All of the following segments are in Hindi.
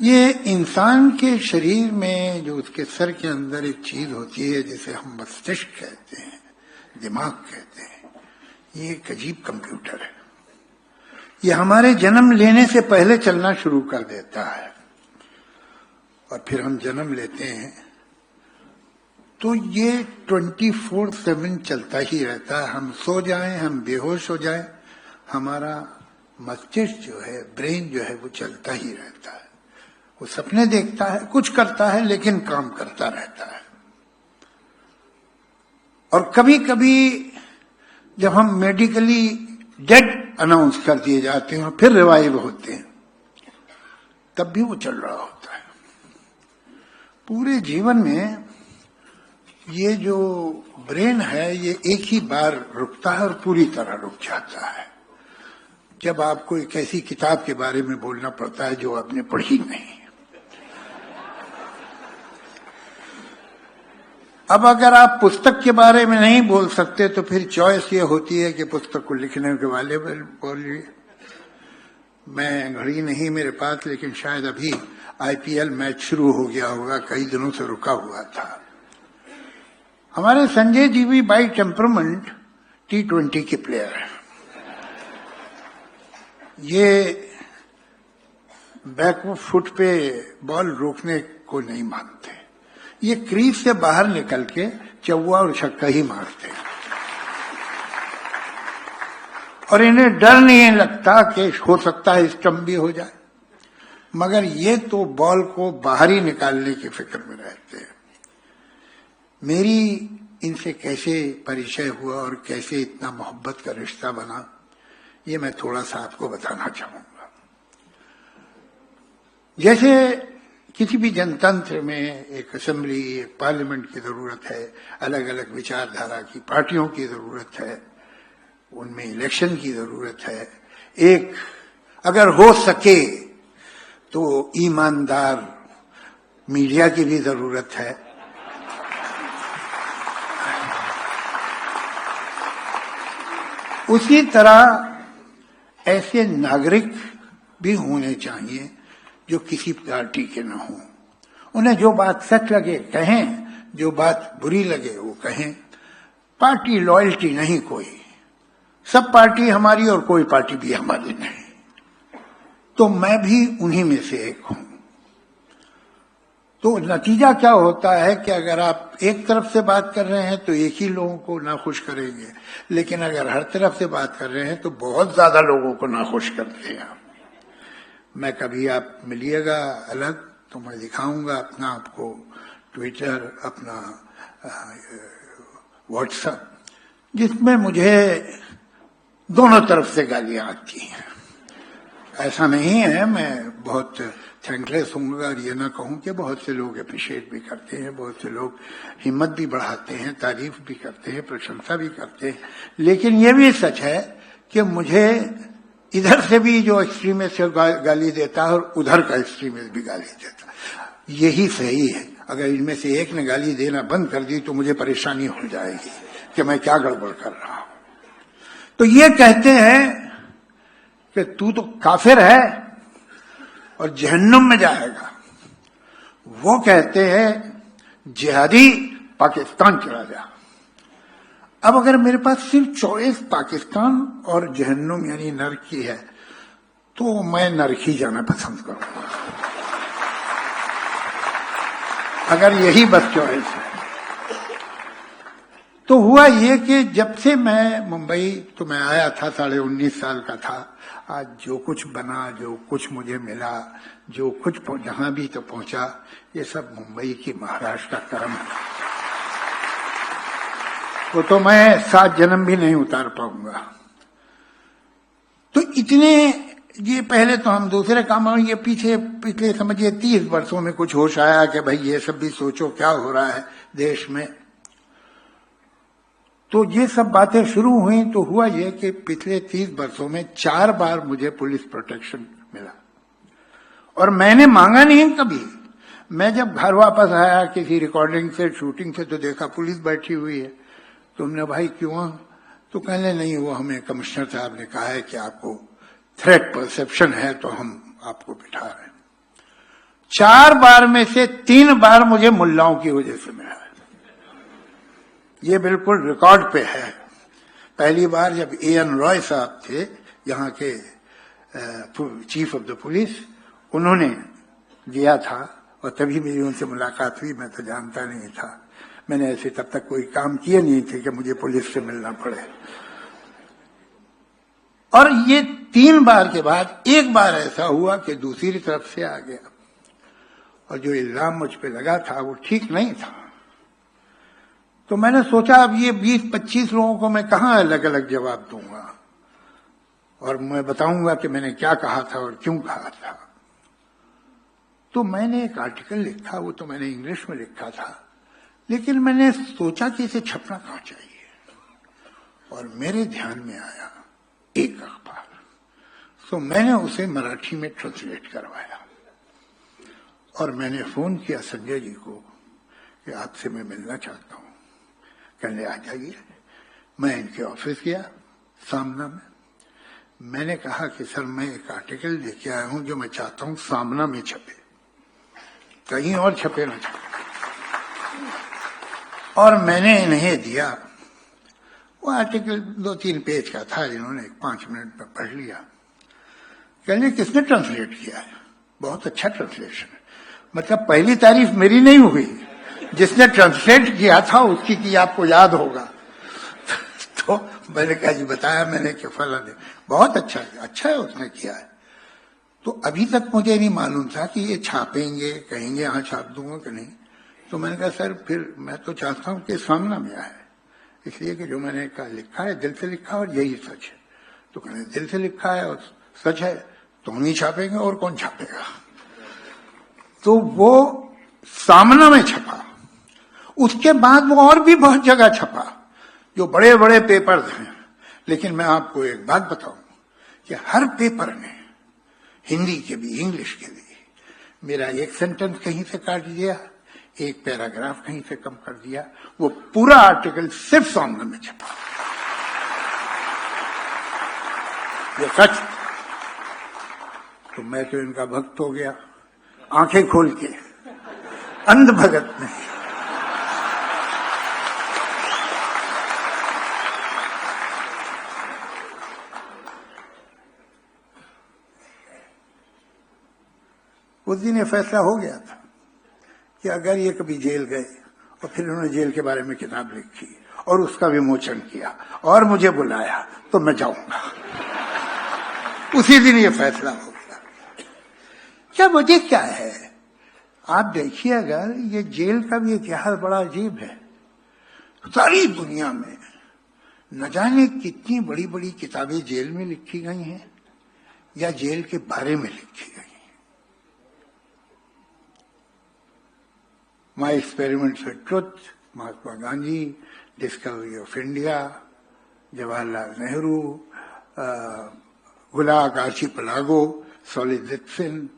ये इंसान के शरीर में जो उसके सर के अंदर एक चीज होती है जिसे हम मस्तिष्क कहते हैं, दिमाग कहते हैं, ये एक अजीब कंप्यूटर है। ये हमारे जन्म लेने से पहले चलना शुरू कर देता है और फिर हम जन्म लेते हैं तो ये 24/7 चलता ही रहता है। हम सो जाएं, हम बेहोश हो जाएं, हमारा मस्तिष्क जो है, ब्रेन जो है, वो चलता ही रहता है। वो सपने देखता है, कुछ करता है, लेकिन काम करता रहता है। और कभी कभी जब हम मेडिकली डेड अनाउंस कर दिए जाते हैं, फिर रिवाइव होते हैं, तब भी वो चल रहा होता है। पूरे जीवन में ये जो ब्रेन है, ये एक ही बार रुकता है और पूरी तरह रुक जाता है जब आपको एक ऐसी किताब के बारे में बोलना पड़ता है जो आपने पढ़ी नहीं। अब अगर आप पुस्तक के बारे में नहीं बोल सकते तो फिर चॉइस ये होती है कि पुस्तक को लिखने के वाले बोलिए। मैं घड़ी नहीं मेरे पास, लेकिन शायद अभी आईपीएल मैच शुरू हो गया होगा, कई दिनों से रुका हुआ था। हमारे संजय जी भी बाई टेम्परामेंट T20 के प्लेयर हैं। ये बैक फुट पे बॉल रोकने को नहीं मानते, ये क्रीज से बाहर निकल के चौवा और छक्का ही मारते हैं और इन्हें डर नहीं लगता कि हो सकता है स्टंप भी हो जाए, मगर ये तो बॉल को बाहर ही निकालने की फिक्र में रहते हैं। मेरी इनसे कैसे परिचय हुआ और कैसे इतना मोहब्बत का रिश्ता बना, ये मैं थोड़ा सा आपको बताना चाहूंगा। जैसे किसी भी जनतंत्र में एक असेंबली, एक पार्लियामेंट की जरूरत है, अलग अलग विचारधारा की पार्टियों की जरूरत है, उनमें इलेक्शन की जरूरत है। एक अगर हो सके तो ईमानदार मीडिया की भी जरूरत है। उसी तरह ऐसे नागरिक भी होने चाहिए जो किसी पार्टी के न हों। उन्हें जो बात सच लगे कहें, जो बात बुरी लगे वो कहें। पार्टी लॉयल्टी नहीं कोई, सब पार्टी हमारी और कोई पार्टी भी हमारी नहीं। तो मैं भी उन्हीं में से एक हूं। तो नतीजा क्या होता है कि अगर आप एक तरफ से बात कर रहे हैं तो एक ही लोगों को नाखुश करेंगे, लेकिन अगर हर तरफ से बात कर रहे हैं तो बहुत ज्यादा लोगों को नाखुश करते हैं। मैं कभी आप मिलिएगा अलग तो मैं दिखाऊंगा अपना आपको ट्विटर, अपना व्हाट्सएप, जिसमें मुझे दोनों तरफ से गालियां आती हैं। ऐसा नहीं है, मैं बहुत थैंकलेस होऊंगा और ये ना कहूं कि बहुत से लोग अप्रिशिएट भी करते हैं, बहुत से लोग हिम्मत भी बढ़ाते हैं, तारीफ भी करते हैं, प्रशंसा भी करते हैं। लेकिन ये भी सच है कि मुझे इधर से भी जो एक्सट्रीमिस्ट गाली देता है और उधर का एक्सट्रीमिस्ट भी गाली देता है। यही सही है। अगर इनमें से एक ने गाली देना बंद कर दी तो मुझे परेशानी हो जाएगी कि मैं क्या गड़बड़ कर रहा हूं। तो ये कहते हैं कि तू तो काफिर है और जहन्नुम में जाएगा। वो कहते हैं जिहादी, पाकिस्तान चला जा। अब अगर मेरे पास सिर्फ चॉइस पाकिस्तान और जहन्नुम यानी नरक की है तो मैं नरक ही जाना पसंद करूंगा, अगर यही बस चॉइस है। तो हुआ ये कि जब से मैं मुंबई, तो मैं आया था 19.5 साल का था। आज जो कुछ बना, जो कुछ मुझे मिला, जो कुछ जहां भी तो पहुंचा, ये सब मुंबई की, महाराष्ट्र का कर्म है। तो मैं 7 जन्म भी नहीं उतार पाऊंगा। तो इतने ये पहले तो हम दूसरे कामों, ये पीछे पिछले समझिए 30 वर्षों में कुछ होश आया कि भाई ये सब भी सोचो क्या हो रहा है देश में। तो ये सब बातें शुरू हुई तो हुआ ये कि पिछले 30 वर्षों में 4 बार मुझे पुलिस प्रोटेक्शन मिला और मैंने मांगा नहीं कभी। मैं जब घर वापस आया किसी रिकॉर्डिंग से, शूटिंग से, तो देखा पुलिस बैठी हुई है। तुमने भाई क्यों? तो कहने नहीं, वो हमें कमिश्नर साहब ने कहा है कि आपको थ्रेट परसेप्शन है तो हम आपको बिठा रहे हैं। 4 बार में से 3 बार मुझे मुल्लाओं की वजह से मिला। ये बिल्कुल रिकॉर्ड पे है। पहली बार जब एएन रॉय साहब थे यहाँ के चीफ ऑफ द पुलिस, उन्होंने दिया था और तभी मेरी उनसे मुलाकात हुई। मैं तो जानता नहीं था, मैंने ऐसे तब तक कोई काम किए नहीं थे कि मुझे पुलिस से मिलना पड़े। और ये 3 बार के बाद एक बार ऐसा हुआ कि दूसरी तरफ से आ गया और जो इल्जाम मुझ पे लगा था वो ठीक नहीं था। तो मैंने सोचा अब ये 20-25 लोगों को मैं कहाँ अलग अलग जवाब दूंगा और मैं बताऊंगा कि मैंने क्या कहा था और क्यों कहा था। तो मैंने एक आर्टिकल लिखा, वो तो मैंने इंग्लिश में लिखा था, लेकिन मैंने सोचा कि इसे छपना कहाँ चाहिए और मेरे ध्यान में आया एक अखबार। तो मैंने उसे मराठी में ट्रांसलेट करवाया और मैंने फोन किया संजय जी को कि आपसे मैं मिलना चाहता हूं, कहने आ जाइए। मैं इनके ऑफिस गया सामना में। मैंने कहा कि सर मैं एक आर्टिकल लेके आया हूं जो मैं चाहता हूं सामना में छपे, कहीं और छपे ना छपे। और मैंने इन्हें दिया। वो आर्टिकल 2-3 पेज का था, इन्होंने 5 मिनट में पढ़ लिया। कहने किसने ट्रांसलेट किया है? बहुत अच्छा ट्रांसलेशन है। मतलब पहली तारीफ मेरी नहीं हुई, जिसने ट्रांसलेट किया था उसकी की आपको याद होगा। तो मैंने कहा जी बताया मैंने कि फला ने, बहुत अच्छा है, अच्छा है उसने किया है। तो अभी तक मुझे नहीं मालूम था कि ये छापेंगे, कहेंगे हाँ छाप दूंगा कि नहीं। तो मैंने कहा सर फिर मैं तो चाहता हूँ कि सामना में आए, इसलिए कि जो मैंने कहा लिखा है दिल से लिखा और यही सच है। तो कहने दिल से लिखा है और सच है तो हम ही छापेंगे और कौन छापेगा। तो वो सामना में छपा। उसके बाद वो और भी बहुत जगह छपा जो बड़े बड़े पेपर्स हैं। लेकिन मैं आपको एक बात बताऊं कि हर पेपर ने, हिंदी के भी इंग्लिश के भी, मेरा एक सेंटेंस कहीं से काट दिया, एक पैराग्राफ कहीं से कम कर दिया। वो पूरा आर्टिकल सिर्फ सामने में छपा। ये सच। तो मैं तो इनका भक्त हो गया, आंखें खोल के, अंध भगत नहीं। उस दिन ये फैसला हो गया था कि अगर ये कभी जेल गए और फिर उन्होंने जेल के बारे में किताब लिखी और उसका विमोचन किया और मुझे बुलाया तो मैं जाऊंगा। उसी दिन ये फैसला हो गया। क्या वजह क्या है? आप देखिए, अगर ये जेल का भी इतिहास बड़ा अजीब है। सारी दुनिया में न जाने कितनी बड़ी बड़ी किताबें जेल में लिखी गई हैं या जेल के बारे में लिखी गई। My Experiments with Truth, Mahatma Gandhi, discovery of India, Jawaharlal Nehru, Gulag Archipelago, Solzhenitsyn.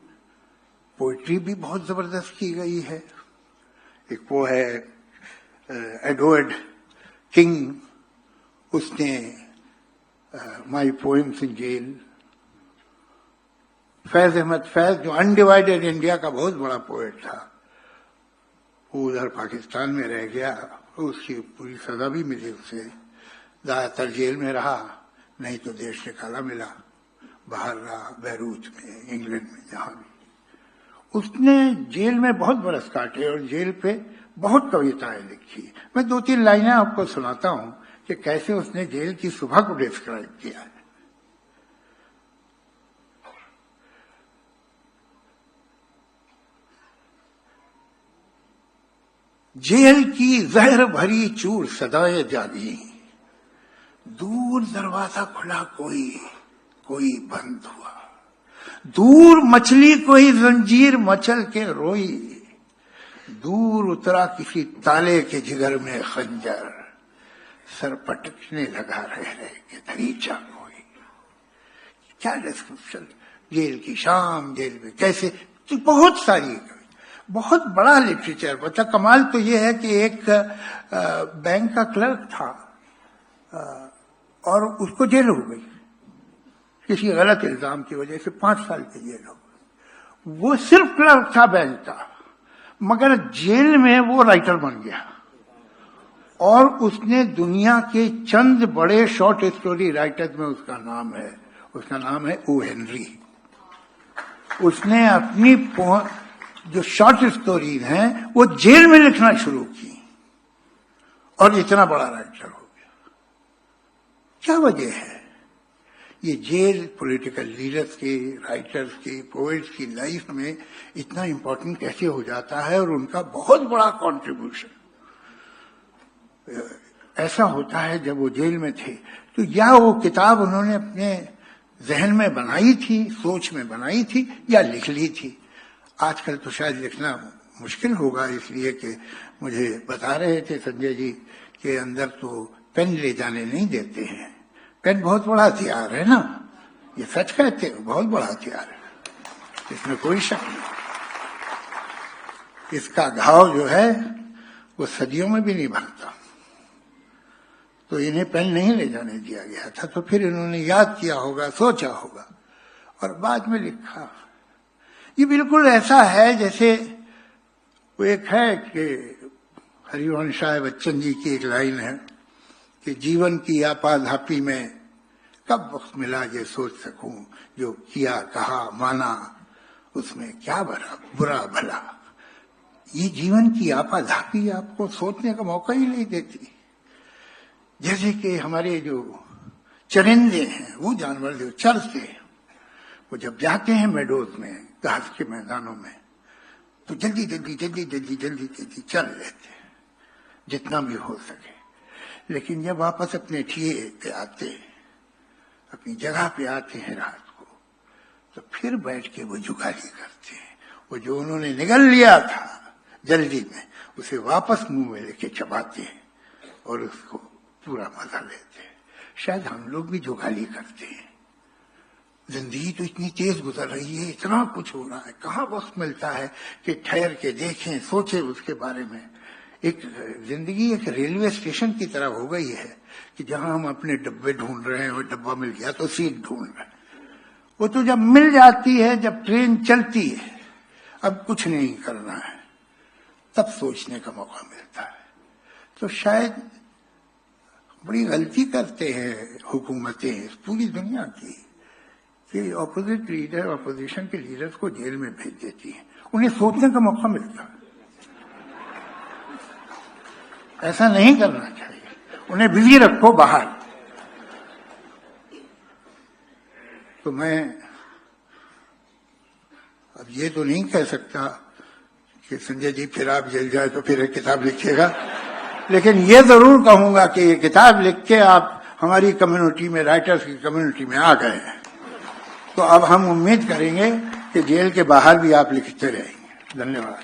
Poetry भी बहुत जबरदस्त की गई है। एक वो है एडवर्ड किंग, उसने my poems in jail. Faiz Ahmad Faiz जो अनडिवाइडेड इंडिया का बहुत बड़ा पोएट था, वो उधर पाकिस्तान में रह गया, उसकी पूरी सजा भी मिली उसे। ज्यादातर जेल में रहा, नहीं तो देश निकाला मिला, बाहर रहा, बैरूत में, इंग्लैंड में, जहां भी। उसने जेल में बहुत बरस काटे और जेल पे बहुत कविताएं लिखी। मैं 2-3 लाइनें आपको सुनाता हूं कि कैसे उसने जेल की सुबह को डिस्क्राइब किया है। जेल की जहर भरी चूर सदाए जागी, दूर दरवाजा खुला कोई बंद हुआ, दूर मछली कोई जंजीर मचल के रोई, दूर उतरा किसी ताले के जिगर में खंजर, सर पटकने लगा रह के दरीचा कोई। क्या डिस्क्रिप्शन, जेल की शाम, जेल में कैसे, तो बहुत सारी, बहुत बड़ा लिटरेचर। बच्चा कमाल तो ये है कि एक बैंक का क्लर्क था और उसको जेल हो गई किसी गलत इल्जाम की वजह से, 5 साल की जेल हो गई। वो सिर्फ क्लर्क था बैंक का, मगर जेल में वो राइटर बन गया और उसने दुनिया के चंद बड़े शॉर्ट स्टोरी राइटर्स में उसका नाम है ओ हेनरी। उसने अपनी जो शॉर्ट स्टोरीज हैं वो जेल में लिखना शुरू की और इतना बड़ा राइटर हो गया। क्या वजह है? ये जेल पॉलिटिकल लीडर्स के, राइटर्स के, पोएट्स की लाइफ में इतना इंपॉर्टेंट कैसे हो जाता है और उनका बहुत बड़ा कंट्रीब्यूशन ऐसा होता है। जब वो जेल में थे तो या वो किताब उन्होंने अपने जहन में बनाई थी, सोच में बनाई थी, या लिख ली थी। आजकल तो शायद लिखना मुश्किल होगा, इसलिए कि मुझे बता रहे थे संजय जी के अंदर तो पेन ले जाने नहीं देते हैं। पेन बहुत बड़ा हथियार है ना, ये सच कहते हो, बहुत बड़ा हथियार है, इसमें कोई शक नहीं। इसका घाव जो है वो सदियों में भी नहीं भरता। तो इन्हें पेन नहीं ले जाने दिया गया था, तो फिर इन्होंने याद किया होगा, सोचा होगा और बाद में लिखा। ये बिल्कुल ऐसा है जैसे वो एक है कि हरिवंश राय बच्चन जी की एक लाइन है कि जीवन की आपाधापी में कब वक्त मिला ये सोच सकूं, जो किया कहा माना उसमें क्या बुरा भला। ये जीवन की आपाधापी आपको सोचने का मौका ही नहीं देती। जैसे कि हमारे जो चरिंदे हैं, वो जानवर जो चरते हैं, वो जब जाते हैं मेडोज में, घास के मैदानों में, तो जल्दी चल लेते हैं जितना भी हो सके। लेकिन जब वापस अपने ठिये पे आते, अपनी जगह पे आते हैं रात को, तो फिर बैठ के वो जुगाली करते हैं। वो जो उन्होंने निगल लिया था जल्दी में, उसे वापस मुंह में लेके चबाते हैं और उसको पूरा मजा लेते हैं। शायद हम लोग भी जुगाली करते हैं। जिंदगी तो इतनी तेज गुजर रही है, इतना कुछ हो रहा है, कहाँ वक्त मिलता है कि ठहर के देखें, सोचें उसके बारे में। एक जिंदगी एक रेलवे स्टेशन की तरह हो गई है कि जहां हम अपने डब्बे ढूंढ रहे हैं, और डब्बा मिल गया तो सीट ढूंढ रहे हैं। वो तो जब मिल जाती है, जब ट्रेन चलती है, अब कुछ नहीं करना है, तब सोचने का मौका मिलता है। तो शायद बड़ी गलती करते हैं हुकूमतें पूरी दुनिया की कि ऑपोजिट लीडर, ऑपोजिशन के लीडर्स को जेल में भेज देती हैं। उन्हें सोचने का मौका मिलता है। ऐसा नहीं करना चाहिए, उन्हें बिजी रखो बाहर। तो मैं अब ये तो नहीं कह सकता कि संजय जी फिर आप जेल जाए तो फिर एक किताब लिखिएगा, लेकिन ये जरूर कहूंगा कि ये किताब लिख के आप हमारी कम्युनिटी में, राइटर्स की कम्युनिटी में आ गए हैं, तो अब हम उम्मीद करेंगे कि जेल के बाहर भी आप लिखते रहेंगे। धन्यवाद।